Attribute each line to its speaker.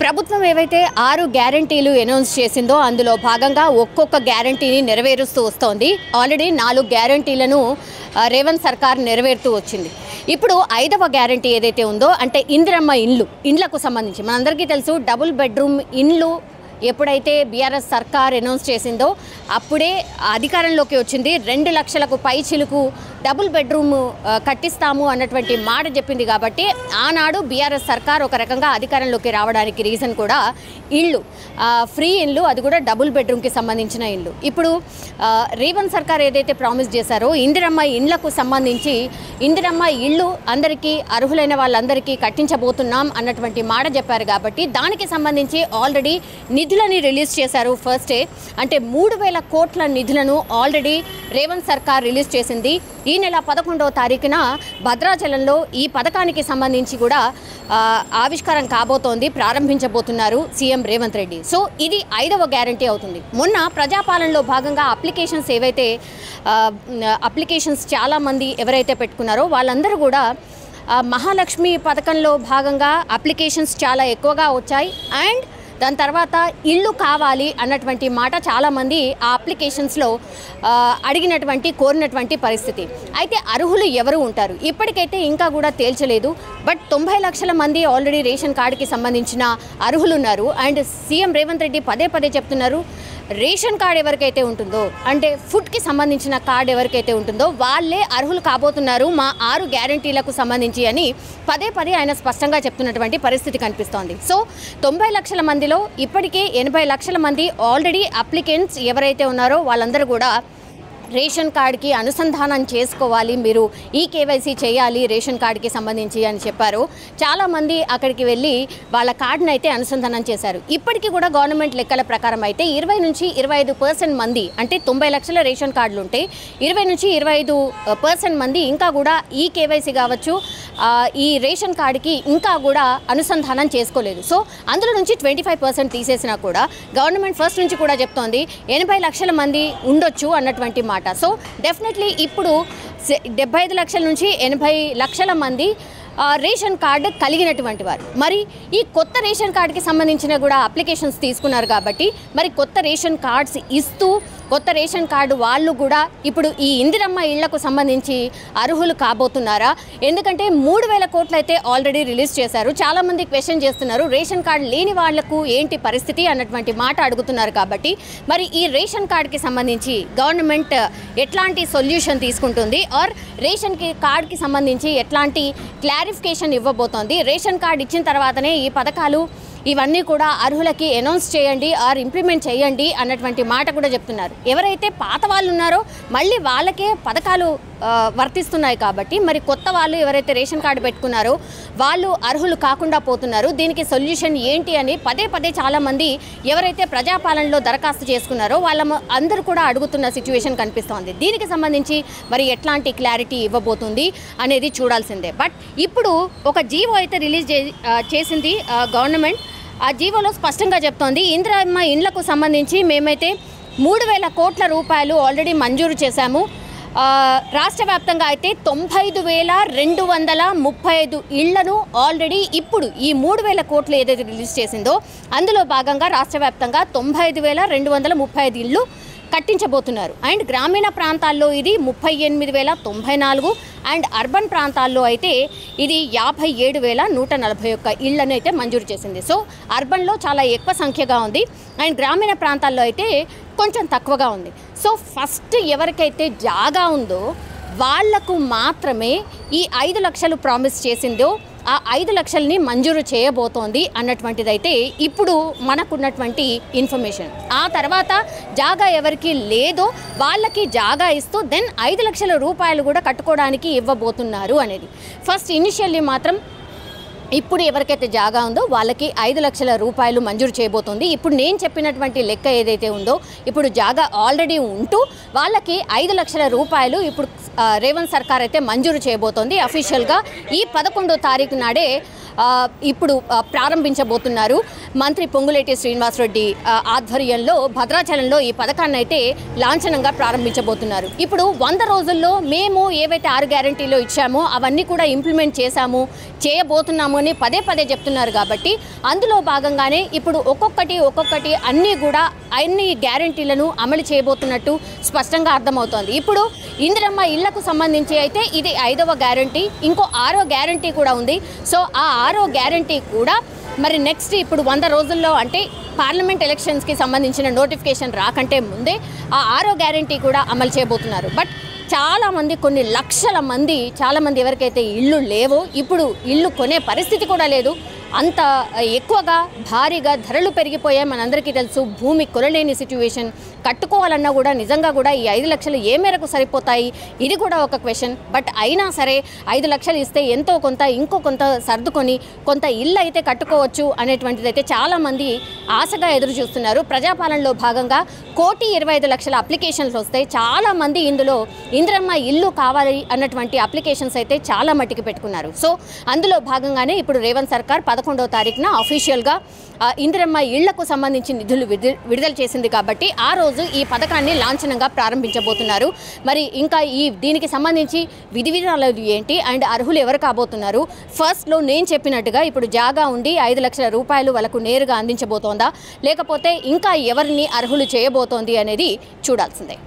Speaker 1: ప్రభుత్వం ఏవైతే 6 గ్యారెంటీలు అనౌన్స్ చేసిందో అందులో భాగంగా ఒక్కొక్క గ్యారెంటీని నెరవేరుస్తూ వస్తోంది. ఆల్రెడీ 4 గ్యారెంటీలను రేవంత్ సర్కార్ నెరవేరుతూ వచ్చింది. ఇప్పుడు 5వ గ్యారెంటీ ఏదైతే ఉందో అంటే ఇందిరమ్మ ఇండ్లకు సంబంధించి మనందరికీ తెలుసు, డబుల్ బెడ్రూమ్ ఇండ్లు ఎప్పుడైతే బీఆర్ఎస్ సర్కార్ అనౌన్స్ చేసిందో అప్పుడే అధికారంలోకి వచ్చింది. 2 లక్షలకు పైచిలుకు డబుల్ బెడ్రూమ్ కట్టిస్తాము అన్నటువంటి మాట చెప్పింది. కాబట్టి ఆనాడు బీఆర్ఎస్ సర్కార్ ఒక రకంగా అధికారంలోకి రావడానికి రీజన్ కూడా ఇళ్ళు, ఫ్రీ ఇళ్ళు, అది కూడా డబుల్ బెడ్రూమ్కి సంబంధించిన ఇళ్ళు. ఇప్పుడు రేవంత్ సర్కార్ ఏదైతే ప్రామిస్ చేశారో ఇందిరమ్మ ఇండ్లకు సంబంధించి ఇందిరమ్మ ఇళ్ళు అందరికీ అర్హులైన వాళ్ళందరికీ కట్టించబోతున్నాం అన్నటువంటి మాట చెప్పారు. కాబట్టి దానికి సంబంధించి ఆల్రెడీ నిధులని రిలీజ్ చేశారు. ఫస్టే అంటే 3,000 కోట్ల నిధులను ఆల్రెడీ రేవంత్ సర్కార్ రిలీజ్ చేసింది. ఈ నెల 11వ తారీఖున భద్రాచలంలో ఈ పథకానికి సంబంధించి కూడా ఆవిష్కారం కాబోతోంది, ప్రారంభించబోతున్నారు సీఎం రేవంత్ రెడ్డి. సో ఇది 5వ గ్యారంటీ అవుతుంది. మొన్న ప్రజాపాలనలో భాగంగా అప్లికేషన్స్ చాలామంది ఎవరైతే పెట్టుకున్నారో వాళ్ళందరూ కూడా మహాలక్ష్మి పథకంలో భాగంగా అప్లికేషన్స్ చాలా ఎక్కువగా వచ్చాయి. అండ్ దాని తర్వాత ఇళ్ళు కావాలి అన్నటువంటి మాట చాలామంది ఆ అప్లికేషన్స్లో కోరినటువంటి పరిస్థితి. అయితే అర్హులు ఎవరు ఉంటారు ఇప్పటికైతే ఇంకా కూడా తేల్చలేదు. బట్ 90 లక్షల మంది ఆల్రెడీ రేషన్ కార్డుకి సంబంధించిన అర్హులు ఉన్నారు. అండ్ సీఎం రేవంత్ రెడ్డి పదే పదే చెప్తున్నారు, రేషన్ కార్డు ఎవరికైతే ఉంటుందో అంటే ఫుడ్కి సంబంధించిన కార్డు ఎవరికైతే ఉంటుందో వాళ్ళే అర్హులు కాబోతున్నారు మా 6 గ్యారంటీలకు సంబంధించి అని పదే పదే ఆయన స్పష్టంగా చెప్తున్నటువంటి పరిస్థితి కనిపిస్తోంది. సో 90 లక్షల మందిలో ఇప్పటికే 80 లక్షల మంది ఆల్రెడీ అప్లికెంట్స్ ఎవరైతే ఉన్నారో వాళ్ళందరూ కూడా రేషన్ కార్డుకి అనుసంధానం చేసుకోవాలి, మీరు ఈ కేవైసీ చేయాలి రేషన్ కార్డుకి సంబంధించి అని చెప్పారు. చాలామంది అక్కడికి వెళ్ళి వాళ్ళ కార్డును అయితే అనుసంధానం చేశారు. ఇప్పటికీ కూడా గవర్నమెంట్ లెక్కల ప్రకారం అయితే 20 నుంచి 25% మంది అంటే 90 లక్షల రేషన్ కార్డులు ఉంటే 20 నుంచి 25% మంది ఇంకా కూడా ఈ కేవైసీ కావచ్చు ఈ రేషన్ కార్డుకి ఇంకా కూడా అనుసంధానం చేసుకోలేదు. సో అందులో నుంచి 25% తీసేసినా కూడా గవర్నమెంట్ ఫస్ట్ నుంచి కూడా చెప్తోంది 80 లక్షల మంది ఉండొచ్చు అన్నటువంటి మాట. సో డెఫినెట్లీ ఇప్పుడు 75 లక్షల నుంచి 80 లక్షల మంది రేషన్ కార్డు కలిగినటువంటి వారు. మరి ఈ కొత్త రేషన్ కార్డుకి సంబంధించిన కూడా అప్లికేషన్స్ తీసుకున్నారు. కాబట్టి మరి కొత్త రేషన్ కార్డ్స్ ఇస్తూ కొత్త రేషన్ కార్డు వాళ్ళు కూడా ఇప్పుడు ఈ ఇందిరమ్మ ఇళ్లకు సంబంధించి అర్హులు కాబోతున్నారా? ఎందుకంటే 3,000 కోట్లు అయితే ఆల్రెడీ రిలీజ్ చేశారు. చాలామంది క్వశ్చన్ చేస్తున్నారు, రేషన్ కార్డు లేని వాళ్లకు ఏంటి పరిస్థితి అన్నటువంటి మాట అడుగుతున్నారు. కాబట్టి మరి ఈ రేషన్ కార్డుకి సంబంధించి గవర్నమెంట్ ఎట్లాంటి సొల్యూషన్ తీసుకుంటుంది ఆర్ రేషన్ కార్డుకి సంబంధించి ఎట్లాంటి క్లారిఫికేషన్ ఇవ్వబోతోంది? రేషన్ కార్డు ఇచ్చిన తర్వాతనే ఈ పథకాలు ఇవన్నీ కూడా అర్హులకి అనౌన్స్ చేయండి ఆర్ ఇంప్లిమెంట్ చేయండి అన్నటువంటి మాట కూడా చెప్తున్నారు. ఎవరైతే పాత వాళ్ళు ఉన్నారో మళ్ళీ వాళ్ళకే పథకాలు వర్తిస్తున్నాయి. కాబట్టి మరి కొత్త వాళ్ళు ఎవరైతే రేషన్ కార్డు పెట్టుకున్నారో వాళ్ళు అర్హులు కాకుండా పోతున్నారు. దీనికి సొల్యూషన్ ఏంటి అని పదే పదే చాలామంది ఎవరైతే ప్రజాపాలనలో దరఖాస్తు చేసుకున్నారో వాళ్ళ అందరూ కూడా అడుగుతున్న సిచ్యువేషన్ కనిపిస్తోంది. దీనికి సంబంధించి మరి ఎట్లాంటి క్లారిటీ ఇవ్వబోతుంది అనేది చూడాల్సిందే. బట్ ఇప్పుడు ఒక జీవో అయితే రిలీజ్ చేసింది గవర్నమెంట్. ఆ జీవోలో స్పష్టంగా చెప్తోంది ఇందిరమ్మ ఇండ్లకు సంబంధించి మేమైతే 3,000 కోట్ల రూపాయలు ఆల్రెడీ మంజూరు చేశాము. రాష్ట్ర వ్యాప్తంగా అయితే 95,235 ఇళ్లను ఆల్రెడీ ఇప్పుడు ఈ 3,000 కోట్లు ఏదైతే రిలీజ్ చేసిందో అందులో భాగంగా రాష్ట్ర వ్యాప్తంగా 95,235 ఇళ్ళు కట్టించబోతున్నారు. అండ్ గ్రామీణ ప్రాంతాల్లో ఇది 38,094 అండ్ అర్బన్ ప్రాంతాల్లో అయితే ఇది 57,141 ఇళ్లను అయితే మంజూరు చేసింది. సో అర్బన్లో చాలా ఎక్కువ సంఖ్యగా ఉంది అండ్ గ్రామీణ ప్రాంతాల్లో అయితే కొంచెం తక్కువగా ఉంది. సో ఫస్ట్ ఎవరికైతే జాగా ఉందో వాళ్లకు మాత్రమే ఈ 5 లక్షలు ప్రామిస్ చేసిందో ఆ 5 లక్షల్ని మంజూరు చేయబోతోంది అన్నటువంటిదైతే ఇప్పుడు మనకున్నటువంటి ఇన్ఫర్మేషన్. ఆ తర్వాత జాగా ఎవరికి లేదో వాళ్ళకి జాగా ఇస్తూ దెన్ 5 లక్షల రూపాయలు కూడా కట్టుకోవడానికి ఇవ్వబోతున్నారు అనేది. ఫస్ట్ ఇనిషియల్లీ మాత్రం ఇప్పుడు ఎవరికైతే జాగా ఉందో వాళ్ళకి 5 లక్షల రూపాయలు మంజూరు చేయబోతోంది. ఇప్పుడు నేను చెప్పినటువంటి లెక్క ఏదైతే ఉందో ఇప్పుడు జాగా ఆల్రెడీ ఉంటూ వాళ్ళకి 5 లక్షల రూపాయలు ఇప్పుడు రేవంత్ సర్కార్ అయితే మంజూరు చేయబోతోంది. అఫీషియల్గా ఈ 11వ తారీఖు నాడే ఇప్పుడు ప్రారంభించబోతున్నారు. మంత్రి పొంగులేటి శ్రీనివాసరెడ్డి ఆధ్వర్యంలో భద్రాచలంలో ఈ పథకాన్ని అయితే లాంఛనంగా ప్రారంభించబోతున్నారు. ఇప్పుడు 100 రోజుల్లో మేము ఏవైతే 6 గ్యారెంటీలో ఇచ్చామో అవన్నీ కూడా ఇంప్లిమెంట్ చేయబోతున్నాము చేస్తాము అని పదే పదే చెప్తున్నారు కాబట్టి అందులో భాగంగానే ఇప్పుడు ఒక్కొక్కటి అన్నీ కూడా అన్ని గ్యారంటీలను అమలు చేయబోతున్నట్టు స్పష్టంగా అర్థమవుతోంది. ఇప్పుడు ఇందిరమ్మ ఇళ్లకు సంబంధించి అయితే ఇది 5వ గ్యారంటీ, ఇంకో 6వ గ్యారంటీ కూడా ఉంది. సో ఆ 6వ గ్యారంటీ కూడా మరి నెక్స్ట్ ఇప్పుడు 100 రోజుల్లో అంటే పార్లమెంట్ ఎలక్షన్స్కి సంబంధించిన నోటిఫికేషన్ రాకంటే ముందే ఆ 6వ గ్యారంటీ కూడా అమలు చేయబోతున్నారు. బట్ చాలామంది కొన్ని లక్షల మంది చాలామంది ఎవరికైతే ఇళ్ళు లేవో ఇప్పుడు ఇల్లు కొనే పరిస్థితి కూడా లేదు. అంత ఎక్కువగా భారీగా ధరలు పెరిగిపోయాయి. మనందరికీ తెలుసు. భూమి కొనలేని సిచ్యువేషన్. కట్టుకోవాలన్నా కూడా నిజంగా కూడా ఈ 5 లక్షలు ఏ మేరకు సరిపోతాయి, ఇది కూడా ఒక క్వశ్చన్. బట్ అయినా సరే 5 లక్షలు ఇస్తే ఎంతో కొంత ఇంకో కొంత సర్దుకొని కొంత ఇల్లు అయితే కట్టుకోవచ్చు అనేటువంటిది అయితే చాలామంది ఆశగా ఎదురు చూస్తున్నారు. ప్రజాపాలనలో భాగంగా 1,25,00,000 అప్లికేషన్స్ వస్తాయి. చాలామంది ఇందులో ఇందిరమ్మ ఇల్లు కావాలి అన్నటువంటి అప్లికేషన్స్ అయితే చాలా మట్టికి పెట్టుకున్నారు. సో అందులో భాగంగానే ఇప్పుడు రేవంత్ సర్కార్ 11వ తారీఖున అఫీషియల్గా ఇందిరమ్మ ఇళ్లకు సంబంధించి నిధులు విడుదల చేసింది కాబట్టి ఆ రోజు ఈ పథకాన్ని లాంఛనంగా ప్రారంభించబోతున్నారు. మరి ఇంకా దీనికి సంబంధించి విధి విధానాలు ఏంటి అండ్ అర్హులు ఎవరు కాబోతున్నారు? ఫస్ట్లో నేను చెప్పినట్టుగా ఇప్పుడు జాగా ఉండి 5 లక్షల రూపాయలు వాళ్ళకు నేరుగా అందించబోతోందా, లేకపోతే ఇంకా ఎవరిని అర్హులు చేయబోతోంది అనేది చూడాల్సిందే.